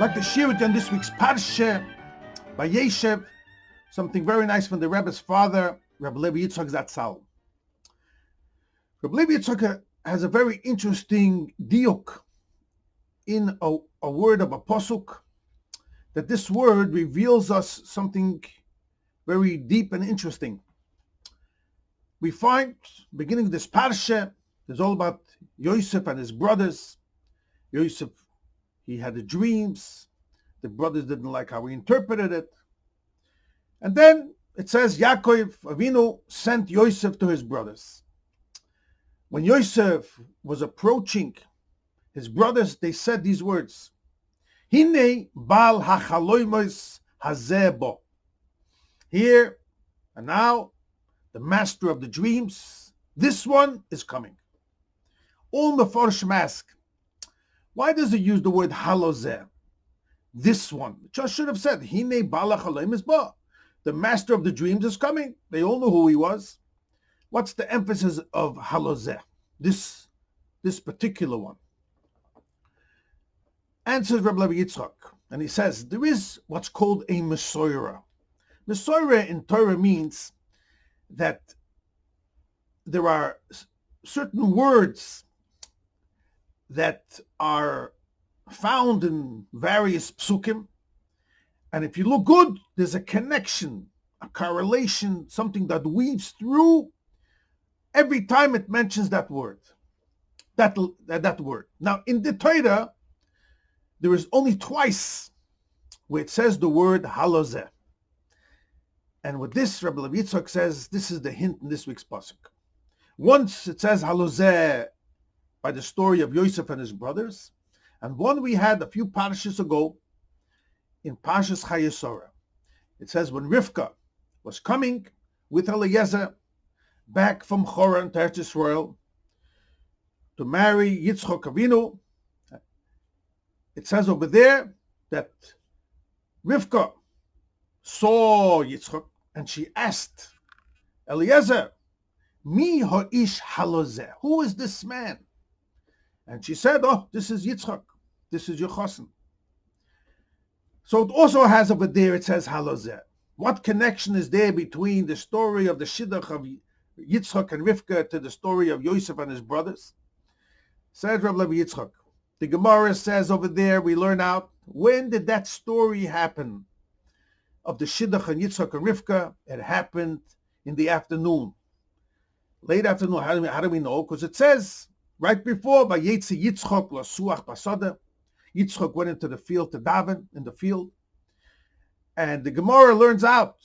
like to share with you on this week's Parshas, וישב, something very nice from the Rebbe's father, Rabbi Levi Yitzchok Zatzal. Rabbi Levi Yitzchok has a very interesting diuk in a word of a posuk, that this word reveals us something very deep and interesting. We find, beginning this Parsha, it's all about Yosef and his brothers. Yosef, he had the dreams. The brothers didn't like how he interpreted it. And then it says Yaakov Avinu sent Yosef to his brothers. When Yosef was approaching his brothers, they said these words, Hine Baal hachaloimos hazeh bo. Here and now, the master of the dreams, this one is coming. All Mefarshim ask, why does it use the word halozeh? This one. It just should have said, Hine Baal hachaloimos bo. The master of the dreams is coming. They all know who he was. What's the emphasis of halozeh? This particular one. Answers Rabbi Levi Yitzchok, and he says, there is what's called a Mesorah. Mesorah in Torah means that there are certain words that are found in various psukim, and if you look good, there's a connection, a correlation, something that weaves through every time it mentions that word. That word. Now, in the Torah, there is only twice where it says the word halozeh. And with this, Rabbi Levi Yitzchok says, this is the hint in this week's pasuk. Once it says halozeh by the story of Yosef and his brothers, and one we had a few parshas ago in Parshas Chayesora. It says when Rivka was coming with Eliezer back from Choran to Eretz Yisrael to marry Yitzchok Avinu, it says over there that Rivka saw Yitzchok and she asked Eliezer, Mi ha'ish halozeh, who is this man? And she said, oh, this is Yitzchok, this is your chassan. So it also has over there, it says halozeh. What connection is there between the story of the shidduch of Yitzchok and Rivka to the story of Yosef and his brothers? Says Rabbi Levi Yitzchok. The Gemara says over there, we learn out, when did that story happen of the shidduch and Yitzchok and Rivka? It happened in the afternoon. Late afternoon, how do we know? Because it says, right before, Vayetzi Yitzchok lasuach basada, Yitzchok went into the field to daven in the field. And the Gemara learns out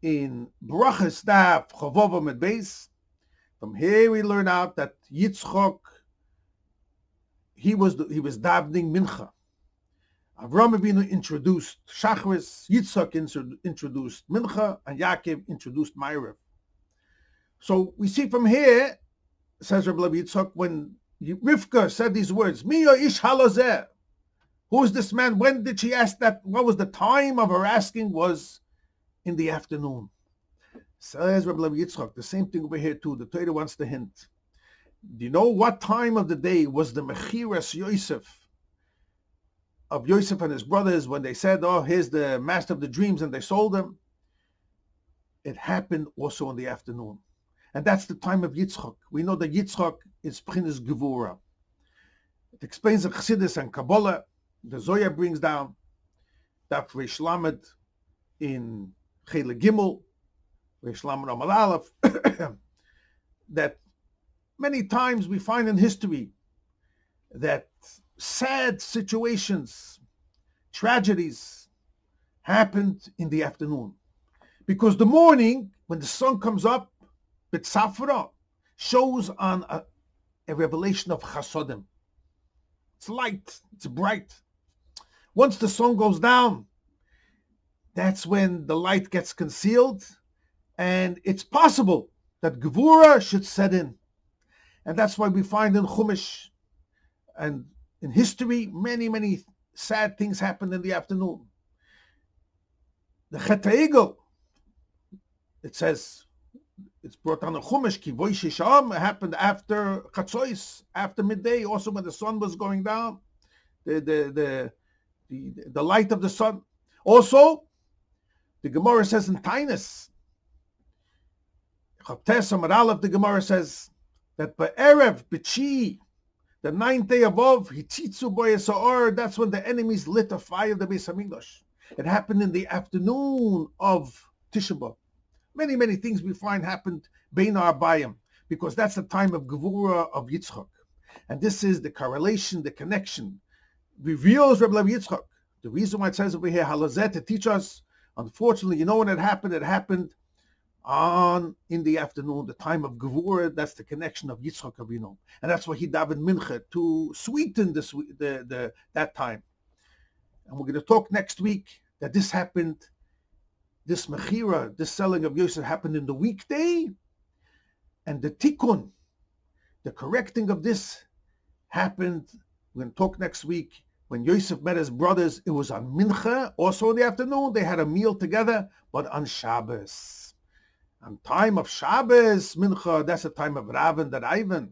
in Brachas Daf Chavova Med Beis. From here we learn out that Yitzchok, he was davening mincha. Avram Avinu introduced Shachris, Yitzchok introduced mincha, and Yaakov introduced Ma'ariv. So we see from here, says Rabbi Levi Yitzchok, when Rivka said these words, Mi ish halozeh, who is this man? When did she ask that? What was the time of her asking? Was in the afternoon. Says Rabbi Levi Yitzchok, the same thing over here too. The Torah wants the hint. Do you know what time of the day was the Mechiras Yosef of Yosef and his brothers when they said, oh, here's the master of the dreams, and they sold him? It happened also in the afternoon. And that's the time of Yitzchok. We know that Yitzchok is P'chinas Gevura. It explains the Chassidus and Kabbalah. The Zoya brings down Daf Reish Lamed in Chele Gimel, Reish Lamed Amal Aleph, that many times we find in history that sad situations, tragedies happened in the afternoon. Because the morning, when the sun comes up, B'tzafra, shows on a revelation of chasodim. It's light, it's bright. Once the sun goes down, that's when the light gets concealed, and it's possible that Gevura should set in. And that's why we find in Chumash and in history, many sad things happened in the afternoon. The Chet HaEgel, it says, it's brought down in Chumash, Ki Voishi Sham, happened after Chatzois, after midday, also when the sun was going down. The the light of the sun. Also, the Gemara says in Tainus, Chavtes Amar Aleph, the Gemara says that Be'erev B'chi, the 9th day above, Hitzitzu Boyesa'or, that's when the enemies lit a fire of the Beis Hamikdash. It happened in the afternoon of Tisha B'Av. Many, many things we find happened Bein Arbayim, because that's the time of Gevura of Yitzchok. And this is the correlation, the connection, reveals Rebbe Yitzchok. The reason why it says over here, Halazet, to teach us, unfortunately, you know when it happened? It happened in the afternoon, the time of Gevura. That's the connection of Yitzchok Avinu. And that's why he davened Mincha, to sweeten that time. And we're going to talk next week that this happened, this Mechira, this selling of Yosef happened in the weekday, and the Tikkun, the correcting of this, happened, we're going to talk next week, when Yosef met his brothers. It was on Mincha, also in the afternoon. They had a meal together, but on Shabbos. On time of Shabbos, Mincha, that's a time of Raven, that Ivan.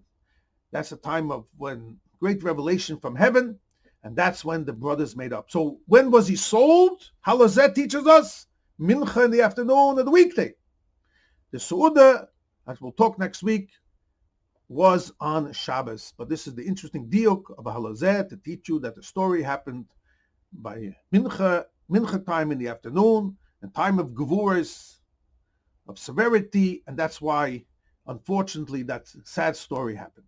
That's a time of when great revelation from heaven, and that's when the brothers made up. So when was he sold? Halazet teaches us, Mincha in the afternoon of the weekday. The Su'udah, as we'll talk next week, was on Shabbos. But this is the interesting diuk of Halazet to teach you that the story happened by Mincha time in the afternoon, and time of Gevuras, of severity, and that's why, unfortunately, that sad story happened.